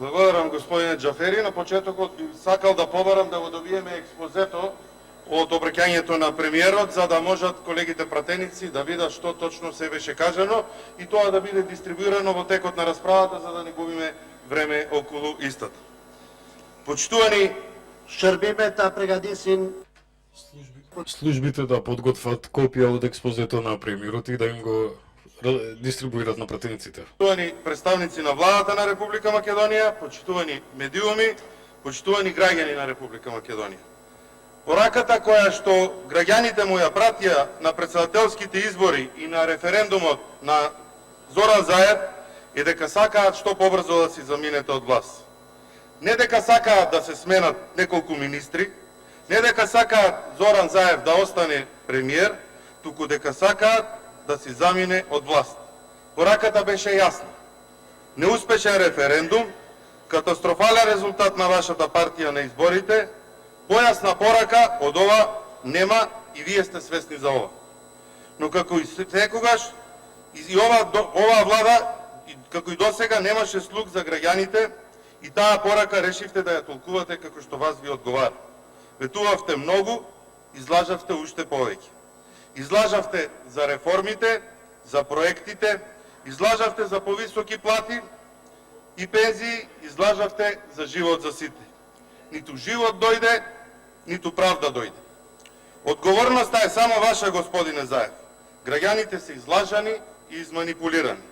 Благодарам, господине Джафери. На почетокот би сакал да побарам да го добиеме експозето од обраќањето на премиерот, за да можат колегите пратеници да видат што точно се беше кажано и тоа да биде дистрибуирано во текот на расправата, за да не губиме време околу истата. Почитувани, Шърбимета прегадисин Службите да подготват копија од експозето на премиерот и да им го дистрибуират на пратениците. почитувани представници на владата на Република Македонија, почитувани медиуми, почитувани граѓани на Република Македонија. Пораката која што граѓаните му ја пратија на претседателските избори и на референдумот на Зоран Заев е дека сакаат што побрзо да си заминете од власт. Не дека сакаат да се сменат неколку министри, не дека сакаат Зоран Заев да остане премиер, туку дека сакаат да си замине од власт. Пораката беше јасна. Неуспешен референдум, катастрофален резултат на вашата партија на изборите, појасна порака од ова нема и вие сте свесни за ова. Но како и секогаш, и ова влада, како и досега, немаше слух за граѓаните и таа порака решивте да ја толкувате како што вас ви одговара. Ветувавте многу, излажавте уште повеќе. Излажавте за реформите, за проектите, излажавте за повисоки плати и пензии, излажавте за живот за сите. Ниту живот дојде, ниту правда дојде. Одговорноста е само ваша, господине Заев. Граѓаните се излажани и изманипулирани.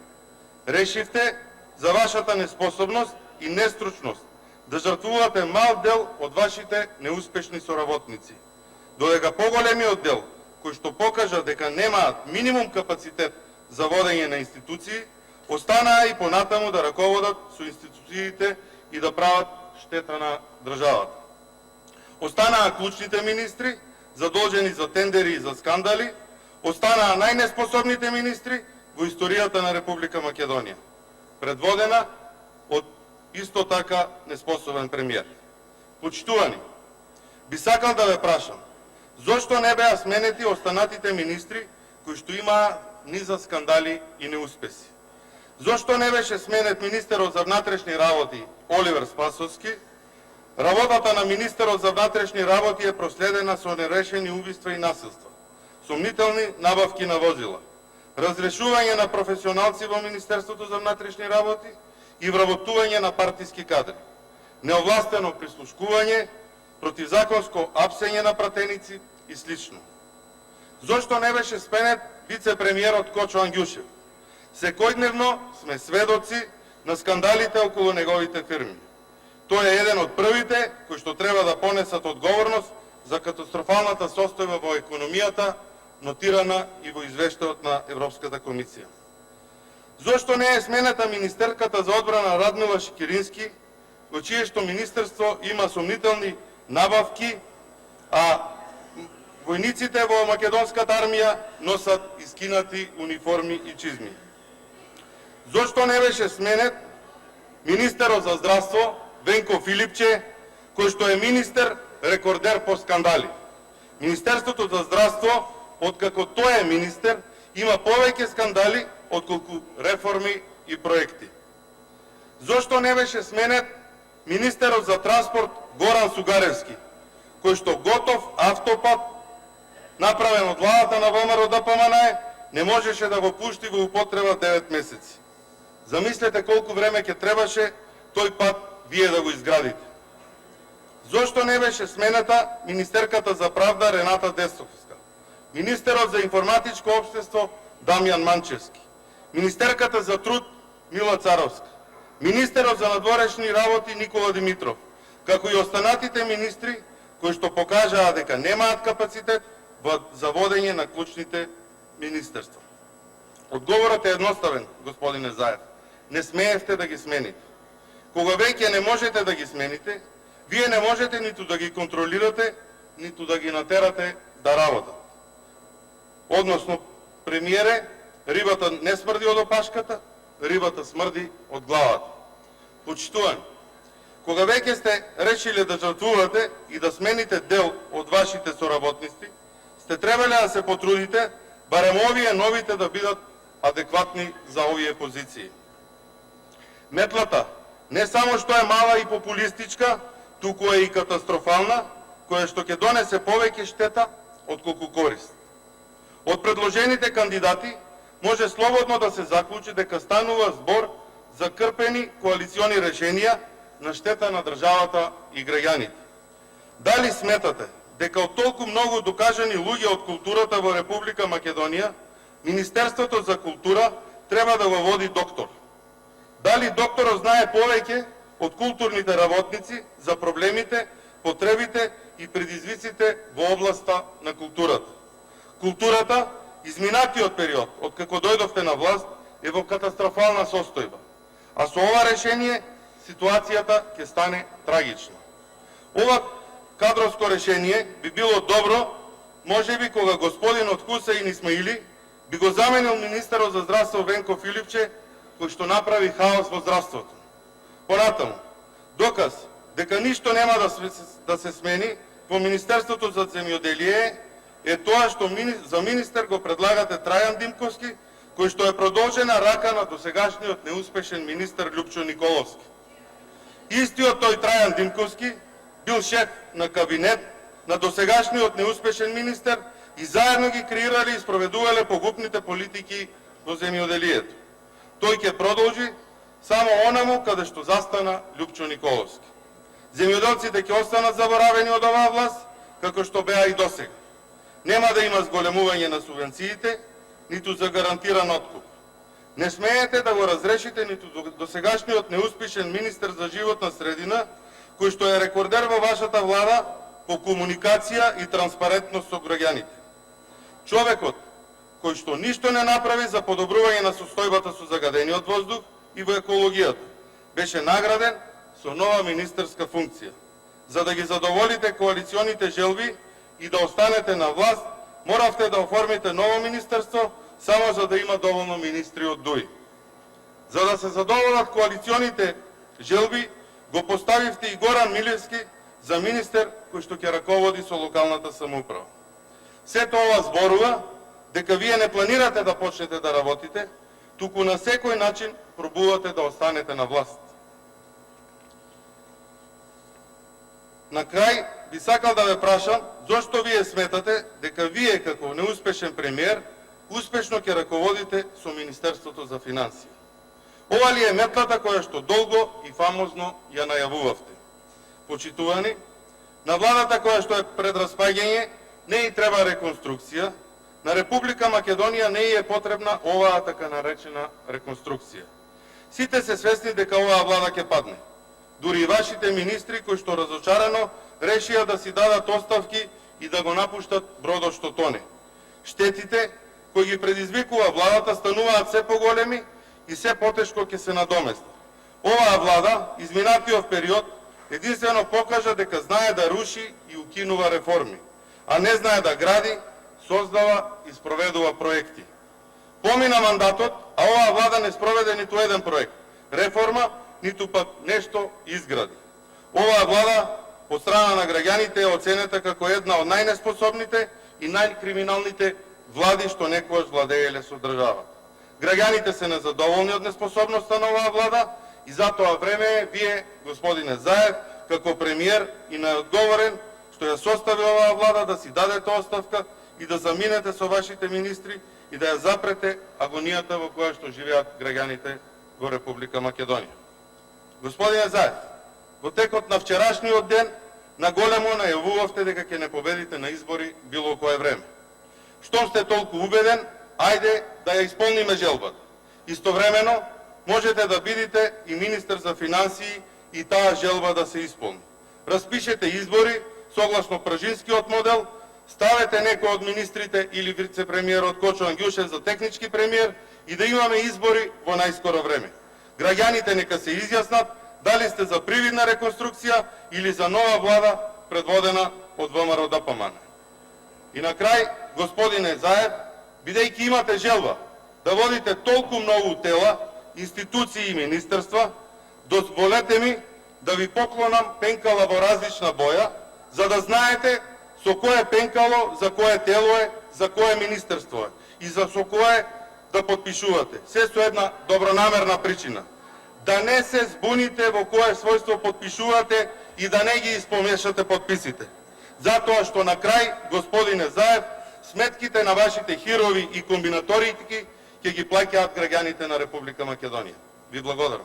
Решивте за вашата неспособност и нестручност да жртвувате мал дел од вашите неуспешни соработници. Додека поголемиот дел, кои што покажа дека немаат минимум капацитет за водење на институции, останаа и понатаму да раководат со институциите и да прават штета на државата. Останаа клучните министри, задолжени за тендери и за скандали, останаа најнеспособните министри во историјата на Република Македонија, предводена од исто така неспособен премиер. Почитувани, би сакал да ве прашам, зошто не беа сменети останатите министри кои што имаа низа скандали и неуспеси? Зошто не беше сменет министерот за внатрешни работи Оливер Спасовски? Работата на министерот за внатрешни работи е проследена со нерешени убиства и насилства, сомнителни набавки на возила, разрешување на професионалци во Министерството за внатрешни работи и вработување на партиски кадри, неовластено прислушкување, противзаконско апсење на пратеници и слично. Зошто не беше сменет вице-премиерот Кочо Ангјушев? Секојдневно сме сведоци на скандалите околу неговите фирми. Тој е еден од првите кои што треба да понесат одговорност за катастрофалната состојба во економијата, нотирана и во извештајот на Европската комисија. Зошто не е сменета министерката за одбрана Радмила Шекерински, во чие што министерство има сомнителни набавки, а војниците во македонската армија носат искинати униформи и чизми? Зошто не беше сменет министерот за здравство Венко Филипче, кој што е министер рекордер по скандали? Министерството за здравство, откако тој е министер, има повеќе скандали отколку реформи и проекти. Зошто не беше сменет министерот за транспорт Горан Сугаревски, кој што готов автопат, направен од владата на ВМРО ДПМН, не можеше да го пушти во употреба 9 месеци. Замислете колку време ќе требаше тој пат вие да го изградите. Зошто не беше сменета министерката за правда Рената Десовска, министерот за информатичко општество Дамјан Манчевски, министерката за труд Мила Царовска, министерот за надворешни работи Никола Димитров, како и останатите министри кои што покажаа дека немаат капацитет за водење на клучните министерства? Одговорот е едноставен, господине Заев. Не смеевте да ги смените. Кога веќе не можете да ги смените, вие не можете ниту да ги контролирате, ниту да ги натерате да работат. Односно, премиере, рибата не смрди од опашката, рибата смрди од главата. Почитувани, кога веќе сте решили да жртвувате и да смените дел од вашите соработници, сте требале да се потрудите, барем овие новите да бидат адекватни за овие позиции. Метлата не само што е мала и популистичка, туку е и катастрофална, која што ќе донесе повеќе штета отколку корист. Од предложените кандидати може слободно да се заклучи дека станува збор за крпени коалициони решенија на штета на државата и граѓаните. Дали сметате дека од толку многу докажани луѓе од културата во Република Македонија, Министерството за култура треба да го води доктор? Дали докторот знае повеќе од културните работници за проблемите, потребите и предизвиците во областа на културата? Културата, изминатиот период, од како дојдовте на власт, е во катастрофална состојба. А со ова решение, ситуацијата ќе стане трагична. Ова кадровско решение би било добро, можеби кога господинот Хусеин Исмаили би го заменил министерот за здравство Венко Филипче, кој што направи хаос во здравството. Понатаму, доказ дека ништо нема да се смени во Министерството за земјоделие е тоа што за министер го предлагате Трајан Димковски, кој што е продолжена рака на досегашниот неуспешен министер Љупчо Николовски. Истиот тој Трајан Димковски бил шеф на кабинет на досегашниот неуспешен министер и заедно ги креирале и спроведувале погубните политики во земјоделието. Тој ќе продолжи само онаму каде што застана Љупчо Николовски. Земјоделците ќе останат заборавени од оваа власт, како што беа и досега. Нема да има зголемување на субвенциите, ниту за гарантиран откуп. Не смеете да го разрешите ниту досегашниот неуспешен министер за животна средина, кој што е рекордер во вашата влада по комуникација и транспарентност со граѓаните. Човекот кој што ништо не направи за подобрување на состојбата со загадениот воздух и во екологијата, беше награден со нова министерска функција. За да ги задоволите коалиционите желби и да останете на власт, моравте да оформите ново министерство само за да има доволно министри од ДУИ. За да се задоволат коалиционите желби, го поставивте и Горан Милевски за министер кој што ќе раководи со локалната самоуправа. Сето ова зборува дека вие не планирате да почнете да работите, туку на секој начин пробувате да останете на власт. На крај би сакал да ве прашам зошто вие сметате дека вие како неуспешен премиер успешно ќе раководите со Министерството за финансии. Ова ли е метлата која што долго и фамозно ја најавувавте? Почитувани, на владата која што е пред распаѓање не и треба реконструкција, на Република Македонија не е потребна оваа така наречена реконструкција. Сите се свесни дека оваа влада ќе падне. Дури и вашите министри кои што разочарано решија да си дадат оставки и да го напуштат бродот што тоне. Штетите кои ги предизвикува владата стануваат се поголеми и се потешко ќе се надоместат. Оваа влада, изминатиот период, единствено покажа дека знае да руши и укинува реформи, а не знае да гради, создава и спроведува проекти. Помина мандатот, а оваа влада не спроведе ниту еден проект, реформа, ниту пак нешто изгради. Оваа влада од страна на граѓаните е оценета како една од најнеспособните и најкриминалните влади што некогаш владееле со државата. Граѓаните се незадоволни од неспособноста на оваа влада и затоа време е вие, господине Заев, како премиер и најодговорен што ја состави оваа влада да си дадете оставка и да заминете со вашите министри и да ја запрете агонијата во која што живеат граѓаните во Република Македонија. Господине Заев, во текот на вчерашниот ден наголемо најавувавте дека ќе не победите на избори било кое време. Штом сте толку убеден, ајде да ја исполниме желбата. Истовремено, можете да бидете и министер за финансии и таа желба да се исполни. Распишете избори согласно пражинскиот модел, ставете некој од министрите или вице-премиерот Кочо Ангјушев за технички премиер и да имаме избори во најскоро време. Граѓаните нека се изјаснат дали сте за привидна реконструкција или за нова влада предводена од ВМРО ДПМН. И на крај, господине Заев, бидејќи имате желба да водите толку многу тела, институции и министерства, дозволете ми да ви поклонам пенкала во различна боја, за да знаете со кое пенкало, за кое тело е, за кое министерство е и за со кое да подпишувате. Се со една добронамерна причина. да не се збуните во кое својство подпишувате и да не ги испомешате подписите. Затоа што на крај, господине Заев, сметките на вашите хирови и комбинаторики ќе ги плаќаат граѓаните на Република Македонија. Ви благодарам.